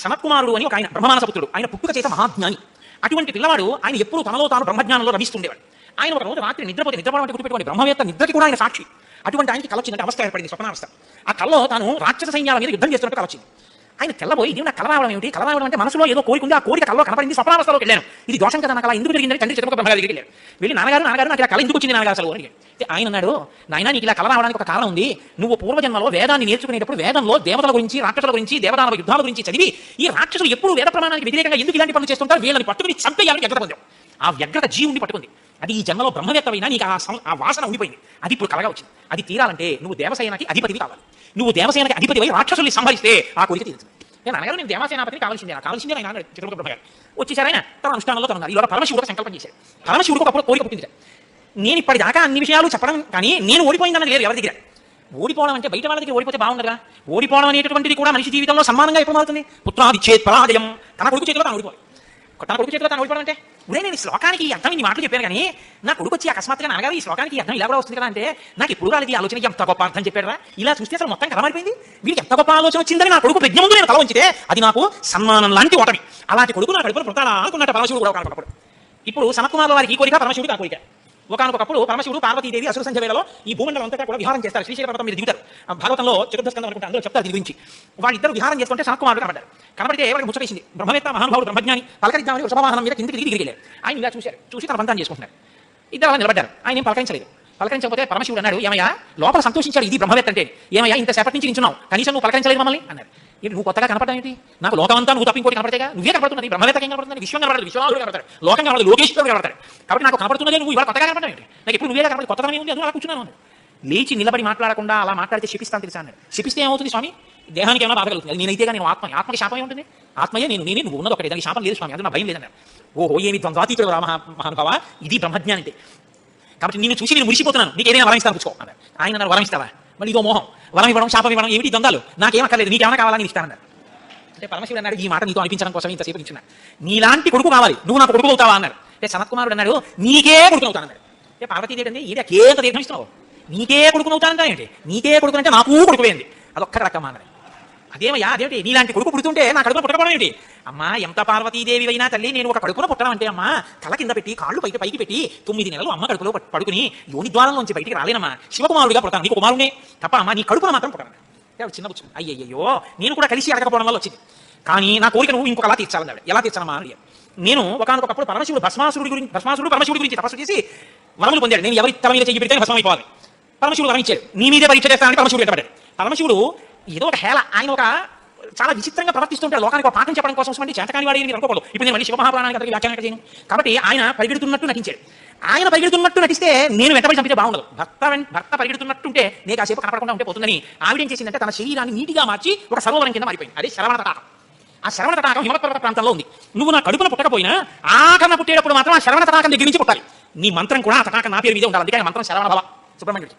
సనత్కుమారుడు అని ఒక ఆయన బ్రహ్మమానసపుత్రుడు, ఆయన పుట్టుక చేత మహాజ్ఞాని. అటువంటి పిల్లవాడు ఆయన ఎప్పుడు తనలో తాను బ్రహ్మజ్ఞానంలో రమిస్తుండేవాడు. ఆయన ఒక రోజు రాత్రి నిద్రపోవడం అంటే గుర్తుపెట్టుకోండి, బ్రహ్మవేత్త నిద్రకి కూడా ఆయన సాక్షి. అటువంటి ఆయనకి కల వచ్చిందంటే అవస్థ ఏర్పడింది, స్వప్నావస్థ. ఆ కల్లో తాను రాక్షస సైన్యాల మీద యుద్ధం చేస్తున్నట్టు కల వచ్చింది. ఆయన తెల్లబోయి ఇది నాకు కల రావడం ఏమిటి, కల రావడం అంటే మనసులో ఏదో కోరిక ఉంది, ఆ కోరిక కల్లో కనపడింది, స్వప్నావస్థలోకి వెళ్ళాను. ఇది దోషం కదా, నాకు అలా ఎందుకు జరిగిందని తండ్రి చిత్రముఖ బ్రహ్మగారి దగ్గరికి వెళ్ళారు. వెళ్ళి నాన్నగారు నాకు ఇలా కల ఎందుకు వచ్చింది నాన్నగారు అసలు అని. ఆయన అన్నాడు, నాయన నీకు ఇలా కల రావడానికి ఒక కారణం ఉంది. నువ్వు పూర్వజన్మలో వేదాన్ని నేర్చుకునేటప్పుడు వేదంలో దేవతల గురించి, రాక్షసుల గురించి, దేవదానవ యుద్ధాల గురించి చదివి ఈ రాక్షసులు ఎప్పుడు వేద ప్రమాణానికి వ్యతిరేకంగా ఎందుకు ఇలాంటి పనులు చేస్తుంటారు, వీళ్ళని పట్టుకుని చంపేయాలని వ్యగ్రత పొందాం. ఆ వ్యగ్రత జీవుని పట్టుకుంది. అది ఈ జన్మలో బ్రహ్మవేత్తమైనా నీకు ఆ వాసన ఉండిపోయింది. అది ఇప్పుడు కలగా వచ్చింది. అది తీరాలంటే నువ్వు దేవసేనకి అధిపతివి కావాలి. నువ్వు దేవసేనకి అధిపతివై రాక్షసుల్ని సంహరిస్తే ఆ కోరిక తీరుతుంది. నేను అనగారు నేను దేవసేనాపతిని కావాల్సిందే ఆయన చిత్రముఖ బ్రహ్మగారు వచ్చేసారైనా తన అనుష్ఠానంలో తను. ఇలా పరమశివుడు సంకల్పం చేశాడు. పరమశివుడికి ఒకప్పుడు కోరిక పుట్టింది. నేను ఇప్పటిదాకా అన్ని విషయాలు చెప్పడం, కానీ నేను ఓడిపోయిందన్నది లేదు ఎవరి దగ్గర. ఓడిపోవడం అంటే బయట వాళ్ళ దగ్గర ఓడిపోతే బాగుండగా, ఓడిపోవడం అనేటువంటిది కూడా మనిషి జీవితంలో సమానంగా ఎప్పుడు మారుతుంది. పుత్రాది చేత్పరాజయం, తన కొడుకు చేతిలో తాను ఓడిపోవాలి. తన కొడుకు చేతిలో తాను ఓడిపోవడం అంటే ఉదయం నేను ఈ శ్లోకానికి ఈ అర్థం ఇన్ని మాటలు చెప్పాను, కానీ నా కొడుకు వచ్చి అకస్మాత్తుగా నాన్నగారు ఈ శ్లోకానికి ఈ అర్థం ఇలా కూడా వస్తుంది కదా అంటే నాకు ఎప్పుడు రాలేదు ఈ ఆలోచన, ఎంత గొప్ప అర్థం చెప్పారా. ఇలా చూస్తే అసలు మొత్తం కథ మారిపోయింది. వీడికి ఎంత గొప్ప ఆలోచన వచ్చిందని నా కొడుకు ప్రజ్ఞ ముందు నేను తల ఉంచితే అది నాకు సన్మానం లాంటి ఓటమి. అలాంటి కొడుకు నా కడుపులో పుడతాడా అనుకున్నట్టు పరమశివుడు కూడా ఒకనొకప్పుడు. ఇప్పుడు సనత్కుమారుల వారికి ఈ కోరిక, పరమశివుడికి ఆ కోరిక. ఒకనొకప్పుడు పరమశివుడు పార్వతీదేవి అసుర సంధ్య వేళలో ఈ భూమండలం అంతా కూడా విహారం చేస్తారు. శ్రీశైల పర్వతం మీద దిగుతారు. భాగవతంలో చతుర్థస్కంధం అనుకుంటే అందులో చెప్తారు దీని గురించి. వాళ్ళిద్దరు విహారం చేసుకుంటే సనత్కుమారుడు కనబడ్డారు. కనబడితే వాళ్ళకి ముచ్చటేసింది. బ్రహ్మవేత్త మహానుభావుడు బ్రహ్మజ్ఞాని పలకరిద్దామని వృషభవాహనం మీద కిందికి దిగిరిగిలేరు. ఆయన ఇలా చూశారు. చూసి తన బంధాన్ని చేసుకుంటున్నారు. ఇద్దరు అలా నిలబడ్డారు. ఆయన ఏం పలకరించలేదు. పలకరించకపోతే పరమశివుడు అన్నాడు, ఏమయ్యా లోపల సంతోషించాడు ఇది బ్రహ్మవేత్త అంటే, ఏమయ్యా ఇంతసేపటి నుంచి నించున్నావు, కనీసం నువ్వు పలకరించలేదు మమ్మల్ని అన్నారు. నువ్వు కొత్తగా కనపడడం ఏంటి, నాకు లోకమంతా నువ్వు తప్ప ఇంకోటి కనపడతాయిగా, నువ్వే కనపడుతున్నది. బ్రహ్మవేత్తకి ఏం కనపడుతుంది, విశ్వం కనపడదు, విశ్వనాథుడు కనపడతాడు, లోకం కనపడదు, లోకేశ్వరుడు కనపడతాడు. కాబట్టి నాకు కనపడుతున్నదే నువ్వు ఇవాళ కొత్తగా కనపడడం ఏంటి, నాకు ఇప్పుడు నువ్వే కనపడి కొత్తగా ఉంది, అందులో అలా కూర్చున్నాను. లేచి నిలబడి మాట్లాడకుండా అలా మాట్లాడితే శిపిస్తాను తెలుసా అన్నాడు. శిపిస్తే ఏమవుతుంది స్వామి, దేహానికి ఏమైనా బాధ కలుగుతుంది. నేనైతేగా నేను ఆత్మకి శాపం ఏముంటుంది, ఆత్మయే నేనే, నువ్వు ఉన్నది ఒకటి, దానికి శాపం లేదు స్వామి, అది నా భయం లేదన్నారు. ఓహో ఏమి ద్వంద్వాతీతుడు రా మహానుభావ, ఇది బ్రహ్మజ్ఞానం అంటే. కాబట్టి నేను చూసి నేను మురిసిపోతున్నాను, నీకు ఏదైనా వరం ఇస్తాను పుచ్చుకో అన్నారు. ఆయన అన్నారు వరం ఇస్తావా, మళ్ళీ ఇదో మోహం, వరం ఇవ్వడం శాపం ఇవ్వడం ఏమిటి ద్వంద్వాలు, నాకేం అక్కర్లేదు, నీకేమైనా కావాలని నేను ఇస్తానన్నారు. అంటే పరమశివుడు అన్నాడు, ఈ మాట నీతో అనిపించడం కోసం ఇంతసేపు ఇచ్చిన, నీలాంటి కొడుకు కావాలి, నువ్వు నాకు కొడుకు అవుతావా అన్నారు. అంటే సనత్కుమారుడు అన్నాడు, నీకే కొడుకు అవుతానన్నాడు. అంటే పార్వతీదేవి అంటే ఇది కేంత దీర్ఘం ఇస్తున్నావు, నీకే కొడుకు అవుతానంటే ఏంటి, నీకే కొడుకు అంటే నాకు కొడుకు వేయండి, అదొక్క రకమా అన్నది. అదేమయ్యా అదేమిటి, నీలాంటి కొడుకు పుడుతుంటే నా కడుపున పుట్టడం ఏంటి, అమ్మా ఎంత పార్వతీదేవి అయినా తల్లి, నేను ఒక కడుపున పుట్టడం అంటే అమ్మా తల కింద పెట్టి కాళ్ళు పైకి పెట్టి 9 నెలలు అమ్మ కడుపులో పడుకుని యోని ద్వారంలోంచి బయటికి రాలేనమ్మా, శివకుమారుడిగా పుడతాను, నీకు కుమారునే తప్ప అమ్మా నీ కడుపున మాత్రం పుట్టను. చిన్న కూర్చుని అయ్యయ్యో నేను కూడా కలిసి అడగకపోవడం వల్ల వచ్చింది. కానీ నా కోరిక నువ్వు ఇంకొకలా తీర్చాలన్నాడు. ఎలా తీర్చాలమ్మా అని అడిగాడు. నేను ఒకనొకప్పుడు పరమశివుడి గురించి తపస్సు చేసి వరములు పొందాడు. నేను ఎవరి తల మీద చెయ్యి పెడితే భస్మం అయిపోవాలి. పరమశివుడు వరం ఇచ్చాడు, నీ మీదే పరీక్ష చేస్తానని పరమశివుడు వెంటబడ్డాడు. పరమశివుడు ఏదో ఒక హేళ, ఆయన ఒక చాలా విచిత్రంగా ప్రవర్తిస్తుంటాడు. లోకానికి ఒక పాఠం చెప్పడం కోసం అంటే చేతకాని వాడి మీరు అనుకోకూడదు. ఇప్పుడు నేను మళ్ళీ శివమహాపురాణానికి అతనికి వ్యాఖ్యానం చేయను. కాబట్టి ఆయన పరిగెడుతున్నట్టు నటించాడు. ఆయన పరిగెడుతున్నట్టు నటిస్తే నేను వెంటబడి చంపితే బాగుండదు. భర్త పరిగెడుతున్నట్టుంటే నేను కాసేపు కనపడకుండా ఉంటే పోతుందని ఆవిడేం చేసిందంటే తన శరీరాన్ని నీటిగా మార్చి ఒక సరోవరం కింద మారిపోయింది. అదే శ్రవణ తటాకం. ఆ శ్రవణ తటాకం హిమపర్వత ప్రాంతంలో ఉంది. నువ్వు నా కడుపున పుట్టకపోయినా ఆకరణ పుట్టేటప్పుడు మాత్రం ఆ శ్రవణ తటాకం దగ్గర నుంచి పుట్టాలి. నీ మంత్రం కూడా ఆ తటాకం నా పేరు మీదే ఉండాలి. అందుకే ఆయన మంత్రం శ్రవణ భవ సుబ్రహ్మణ్యుడు.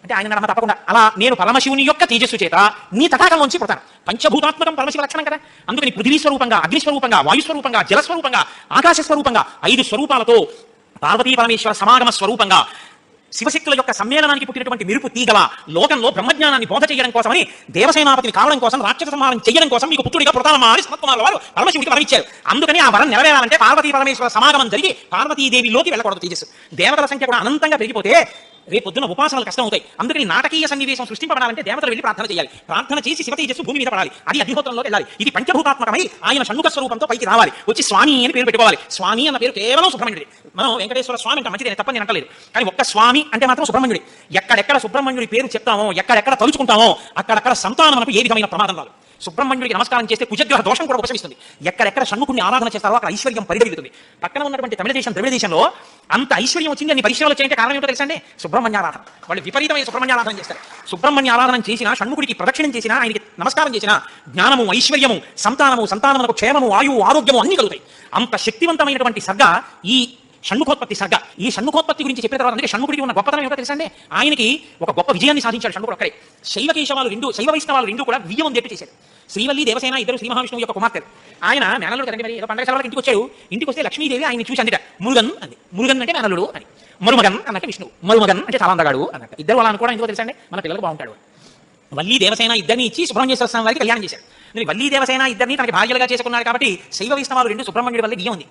అంటే ఆయన నడమ తప్పకుండా అలా నేను పరమశివుని యొక్క తేజస్సు చేత నీ తటాకంలోంచి పుడతాను. పంచభూతాత్మకం పరమశివ లక్షణం కదా. అందుకని పృథివీ స్వరూపంగా, అగ్నిస్వరూపంగా, వాయుస్వరూపంగా, జలస్వరూపంగా, ఆకాశ స్వరూపంగా 5 స్వరూపాలతో పార్వతీ పరమేశ్వర సమాగమ స్వరూపంగా శివశక్తుల యొక్క సమ్మేళనానికి పుట్టినటువంటి మెరుపు తీగల లోకంలో బ్రహ్మజ్ఞానాన్ని బోధ చేయడం కోసమని దేవసేనాపతిని కావడం కోసం, రాక్షస సంహారం చేయడం కోసం మీకు పుత్రుడిగా పుడతానమ్మా అని సనత్కుమారుల వారు పరమశివుడికి వరం ఇచ్చారు. అందుకని ఆ వరం నెరవేరాలంటే పార్వతీ పరమేశ్వర సమాగమం జరిగి పార్వతీదేవిలోకి వెళ్ళకూడదు తేజస్సు. దేవతల సంఖ్య కూడా అనంతంగా పెరిగిపోతే రేపు పొద్దున ఉపాసనలు కష్టం అవుతాయి. అందుకని నాటకీయ సన్నివేశం సృష్టింపబడాలంటే దేవతలు వెళ్ళి ప్రార్థన చేయాలి. ప్రార్థన చేసి శివ తేజస్సు భూమి మీద పడాలి. అది అగ్నిహోత్రంలోకి వెళ్ళాలి. ఇది పంచభూతాత్మకమై ఆయన షణ్ముఖ స్వరూపంతో పైకి రావాలి. వచ్చి స్వామి అని పేరు పెట్టుకోవాలి. స్వామి అన్న పేరు కేవలం సుబ్రహ్మణ్యుడి. మనం వెంకటేశ్వర స్వామి అంటే మంచిది తప్పని నేను అంటలేదు. కానీ ఒక్క స్వామి అంటే మాత్రం సుబ్రహ్మణ్యుడి. ఎక్కడెక్కడ సుబ్రహ్మణ్యుడి పేరు చెప్తామో, ఎక్కడెక్కడ తలుచుకుంటామో అక్కడక్కడ సంతానమునకు ఏ విధమైన ప్రమాదం రాదు. సుబ్రహ్మణ్యుడికి నమస్కారం చేస్తే కుజగ్రహ దోషం కూడా ఉపశమిస్తుంది. ఎక్కడెక్కడ షణ్ముఖుడిని ఆరాధన చేస్తారో అక్కడ ఐశ్వర్యం పరిగెడుతుంది. పక్కన ఉన్నటువంటి తమిళ దేశం, ద్రవిడ దేశంలో అంత ఐశ్వర్యం వచ్చింది. అన్ని పరిశ్రమలు వచ్చాయంటే కారణం ఏంటో తెలుసా అండి? సుబ్రహ్మణ్యారాధన. వాళ్ళు విపరీతమైన సుబ్రహ్మణ్యారాధన చేస్తారు. సుబ్రహ్మణ్య ఆరాధన చేసినా, షణ్ముఖుడికి ప్రదక్షిణం చేసినా, ఆయనకి నమస్కారం చేసినా జ్ఞానము, ఐశ్వర్యము, సంతానమునకు క్షేమము, ఆయువు, ఆరోగ్యము అన్ని కలుగుతాయి. అంత శక్తివంతమైనటువంటి సర్గ ఈ షణ్ముఖోత్పత్తి సర్గ. ఈ షణ్ముఖోత్పత్తి గురించి చెప్పిన తర్వాత అందుకే షణ్ముఖుడికి ఉన్న గొప్పతనం ఏమిటో తెలుసా అండి? ఆయనకి ఒక గొప్ప విజయాన్ని సాధించాడు షణ్ముఖుడు అక్కడే. శైవ వైష్ణవాలు రెండు కూడా వియ్యం చెప్పి చేశారు. శ్రీవల్లి, దేవసేన ఇద్దరు శ్రీ మహావిష్ణువు యొక్క కుమార్తెలు. ఆయన మేనల్లుడు కదండి. మరి ఏదో పండగ సెలవులకు ఇంటికి వచ్చాడు. ఇంటికి వస్తే లక్ష్మీదేవి ఆయన చూసి అందిట మురుగన్ అంది. మురుగన్ అంటే మేనల్లుడు అని. మరుమగన్ అన్నట్టు విష్ణువు. మరుమగన్ అంటే చాలా అందగాడు అన్నట్టు. ఇద్దరు వాళ్ళని కూడా ఎందుకో తెలుసా అండి? మన పిల్లలకు బాగుంటాడు. వల్లి దేవసేన ఇద్దరిని ఇచ్చి సుబ్రహ్మణ్యేశ్వర స్వామి వారికి కళ్యాణం చేశారు. వల్లి దేవసేన ఇద్దరిని తనకి భార్యలుగా చేసుకున్నారు కాబట్టి శైవ వైష్ణవాలు రెండు సుబ్రహ్మణ్యుడి వల్ల గియ్యం ఉంది.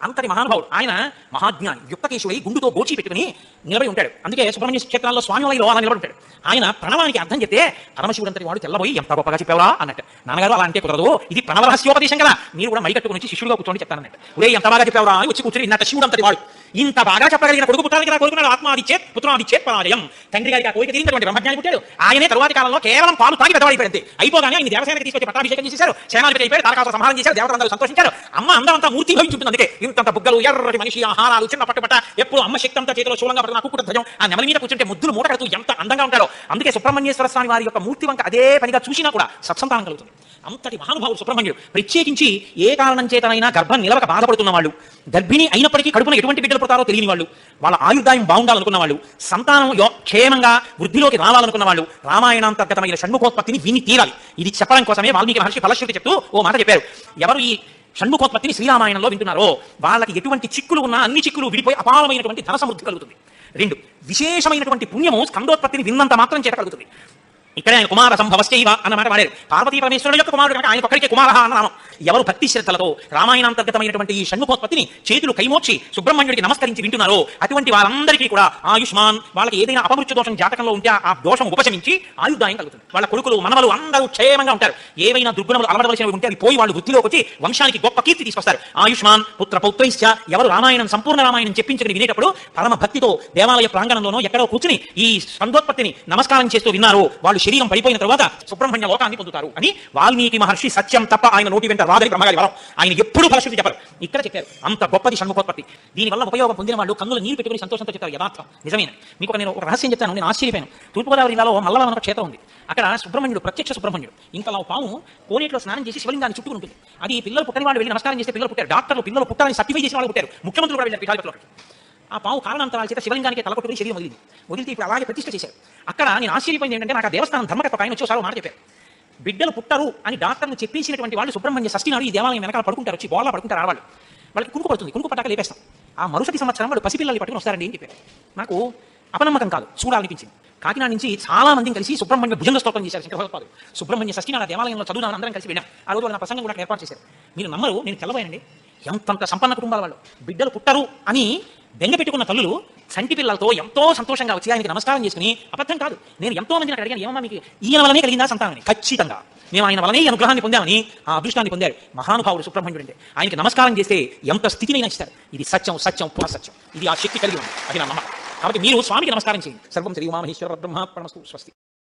అంతటి మహానుభావుడు ఆయన. మహాజ్ఞాని, యుక్తకేశుడై గుండుతో గోచి పెట్టుకుని నిలబడి ఉంటాడు. అందుకే సుబ్రహ్మణ్య క్షేత్రాల్లో స్వామివారిలో అలా నిలబడి ఉంటాడు. ఆయన ప్రణవానికి అర్థం చెప్తే పరమశివుడు అంతటి వాడు తెల్లబోయి ఎంత గొప్పగా చెప్పావరా అన్నట్టు. నాన్నగారు అలా అంటే కుదరదు, ఇది ప్రణవ రహస్యోపదేశం కదా, మీరు కూడా మైకట్టుకుని వచ్చి శిష్యుడుగా కూర్చొని చెప్తానన్నట్టు. ఒరే ఎంత బాగా చెప్పావరా అని వచ్చి కూర్చొని ఇన్నట్టు శివుడు అంతటి వాడు. ఇంత బాగా చెప్పగలిగిన కొడుకు పుట్టాలని కదా కోరుకున్నాడు. ఆత్మాదిచ్చేత్ పుత్రాదిచ్చేత్ పరాజయం. తండ్రి గారికి ఆ కోరిక తీరినటువంటి బ్రహ్మజ్ఞాని పుట్టాడు. ఆయనే తరువాతి కాలంలో కేవలం పాలు తాగి పెద్దవాడిపోయింది. అయిపోగానే ఆయన దేవసేనకి తీసుకొచ్చి పట్టాభిషేకం చేశారు. సేనాధిపతి అయిపోయాడు. తారకాసుర సంహారం చేశారు. దేవతలందరూ సంతోషించారు. అమ్మ అందమంతా మూర్తి భవించుంటుంది. అందుకే ఇంత బుగ్గలు, ఎర్రటి మనిషి, ఆహారాలు, చిన్న పట్టుపట్ట, ఎప్పుడు అమ్మ శక్తి అంతా చేతిలో శూలంగా పడుతున్న కుక్కుట ధ్వజం, ఆ నెమలి మీద కూర్చుంటే ముద్దులు మూట కడుతూ ఎంత అందంగా ఉంటారో. అందుకే సుబ్రహ్మణ్యేశ్వర స్వామి వారి యొక్క మూర్తి వంక అదే పనిగా చూసినా కూడా సత్సంతానం కలుగుతుంది. అంతటి మహానుభావుడు సుబ్రహ్మణ్యుడు. ప్రత్యేకించి ఏ కారణం చేతనైనా గర్భం నిలవక బాధపడుతున్న వాళ్ళు, గర్భిణి అయినప్పటికీ కడుపున ఎటువంటి బిడ్డలు పుడతారో తెలియని వాళ్ళు, వాళ్ళ ఆయుర్దాయం బాగుండాలనుకున్న వాళ్ళు, సంతానం క్షేమంగా వృద్ధిలోకి రావాలనుకున్న వాళ్ళు రామాయణాంతర్గతమైన షణ్ముఖోత్పత్తిని విని తీరాలి. ఇది చెప్పడం కోసమే వాల్మీకి మహర్షి ఫలశ్రుతి చెప్తూ ఓ మాట చెప్పారు. ఎవరు ఈ షణ్ముఖోత్పత్తిని శ్రీరామాయణంలో వింటున్నారో వాళ్ళకి ఎటువంటి చిక్కులు ఉన్నా అన్ని చిక్కులు విడిపోయి అపారమైనటువంటి ధన సమృద్ధి కలుగుతుంది. 2, విశేషమైనటువంటి పుణ్యము స్కందోత్పత్తిని విన్నంత మాత్రం చేత కలుగుతుంది. ఇక్కడే ఆయన కుమార సంభవశ్చైవ అన్నమాట వాడారు. పార్వతీ పరమేశ్వరుడు యొక్క కుమారుడు కనుక ఆయన ఒక్కడికే కుమార అన్న నామం. ఎవరు భక్తి శ్రద్ధలతో రామాయణాంతర్గతమైనటువంటి ఈ షణ్ముఖోత్పత్తిని చేతులు కైమోర్చి సుబ్రహ్మణ్యుడికి నమస్కరించి వింటున్నారో అటువంటి వారందరికీ కూడా ఆయుష్మాన్, వాళ్ళకి ఏదైనా అపమృత్యు దోషం జాతకంలో ఉంటే ఆ దోషం ఉపశమించి ఆయుర్దాయం కలుగుతుంది. వాళ్ళ కొడుకులు, మనవలు అందరూ క్షేమంగా ఉంటారు. ఏవైనా దుర్గుణములు అలవడవలసినవి ఉంటే అవి పోయి వాళ్ళు వృద్ధిలోకి వచ్చి వంశానికి గొప్ప కీర్తి తీసుకొస్తారు. ఆయుష్మాన్ పుత్ర పౌత్రైశ్చ. ఎవరు రామాయణం సంపూర్ణ రామాయణం చెప్పించుకుని వినేటప్పుడు పరమ భక్తితో దేవాలయ ప్రాంగణంలోనో ఎక్కడో కూర్చుని ఈ స్కందోత్పత్తిని నమస్కారం చేస్తూ విన్నారో వాళ్ళు శరీరం పడిపోయిన తర్వాత సుబ్రహ్మణ్య లోకాన్ని పొందుతారు అని వాల్మీకి మహర్షి సత్యం తప్ప ఆయన నోటి వెంట రాదని బ్రహ్మగారి వరం. ఆయన ఎప్పుడు ఫలశ్రుతి చెప్పారు, ఇక్కడ చెప్పారు. అంత గొప్పది షణ్ముఖోత్పత్తి. దీనివల్ల ఉపయోగం పొందిన వాళ్ళు కన్నులు నీరు పెట్టుకుని సంతోషంతో చెప్తారు. యథార్థం, నిజమైన. మీకు నేను ఒక రహస్యం చెప్తాను. నేను ఆశ్చర్యపోయాను. తూర్పుగోదావరి జిల్లాలో మల్లవ ఒక క్షేత్రం ఉంది. అక్కడ సుబ్రహ్మణ్యుడు, ప్రత్యక్ష సుబ్రహ్మణ్యుడు. ఇంకా పాము కోనేట్లో స్నానం చేసి శివలింగాన్ని చుట్టుకుని ఉంటుంది. అది పిల్లలు పుట్టని వాళ్ళు వెళ్ళి నమస్కారం చేస్తే పిల్లలు పుట్టారు. డాక్టర్లు పిల్లలు పుట్టాలని సర్టిఫై చేసిన వాళ్ళు పుట్టారు. ముఖ్యమంత్రులు కూడా వెళ్ళారు పీఠాధిపతులు. ఆ పాము కారణాంతరాల చేత శివలింగానికి తలకొట్టుకుని శరీరం వదిలితే ఇప్పుడు అలాగే ప్రతిష్ఠ చేశారు. అక్కడ నేను ఆశ్చర్యపోయింది ఏంటంటే నాకు ఆ దేవస్థానం ధర్మకర్త ఆయన వచ్చి ఒకసారి మాట చెప్పారు. బిడ్డలు పుట్టరు అని డాక్టర్లు చెప్పేసినటువంటి వాళ్ళు సుబ్రహ్మణ్య షష్ఠి నాడు ఈ దేవాలయం వెనకాల పడుకుంటారు. వచ్చి బోర్లా పడుకుంటారు ఆడవాళ్ళు. వాళ్ళకి కునుకు పడుతుంది. కునుకు పట్టాక లేపేస్తాం. ఆ మరుసటి సంవత్సరం వాళ్ళు పసిపిల్లల్ని పట్టుకుని వస్తారండి అని చెప్పారు. నాకు అపనమ్మకం కాదు, చూడాలనిపించింది. కాకినాడ నుంచి చాలా మందిని కలిసి సుబ్రహ్మణ్య భుజంగ స్తోత్రం చేశారు శంకరభగవత్పాదులు. సుబ్రహ్మణ్య షష్ఠి నాడు దేవాలయంలో చదువుదామని అందరం కలిసి వెళ్ళాం. ఆ రోజు వాళ్ళ ప్రసంగం కూడా ఏర్పాటు చేశారు. మీరు నమ్మరు, నేను తెల్లబోయానండి. ఎంతంత సంపన్న కుటుంబాల వాళ్ళు బిడ్డలు పుట్టరు అని బెంగ పెట్టుకున్న తల్లులు సంటి పిల్లలతో ఎంతో సంతోషంగా వచ్చి ఆయనకి నమస్కారం చేసుకుని, అబద్ధం కాదు, నేను ఎంతో మందిని అడిగాను, ఏమన్నా మీకు ఈయన వల్లనే కలిగిందా సంతానం? ఖచ్చితంగా మేము ఆయన వలనే ఈ అనుగ్రహాన్ని పొందామని ఆ అదృష్టాన్ని పొందారు మహానుభావుడు సుబ్రహ్మణ్యుడు. అంటే ఆయనకి నమస్కారం చేస్తే ఎంత స్థితినైనా ఇస్తారు. ఇది సత్యం, సత్యం, పునఃసత్యం. ఇది ఆ శక్తి కలిగి ఉంది. అది నా నమ్మకం. కాబట్టి మీరు స్వామికి నమస్కారం చేయండి. సర్వం శ్రీ ఉమామహేశ్వర బ్రహ్మార్పణమస్తు. స్వస్తి.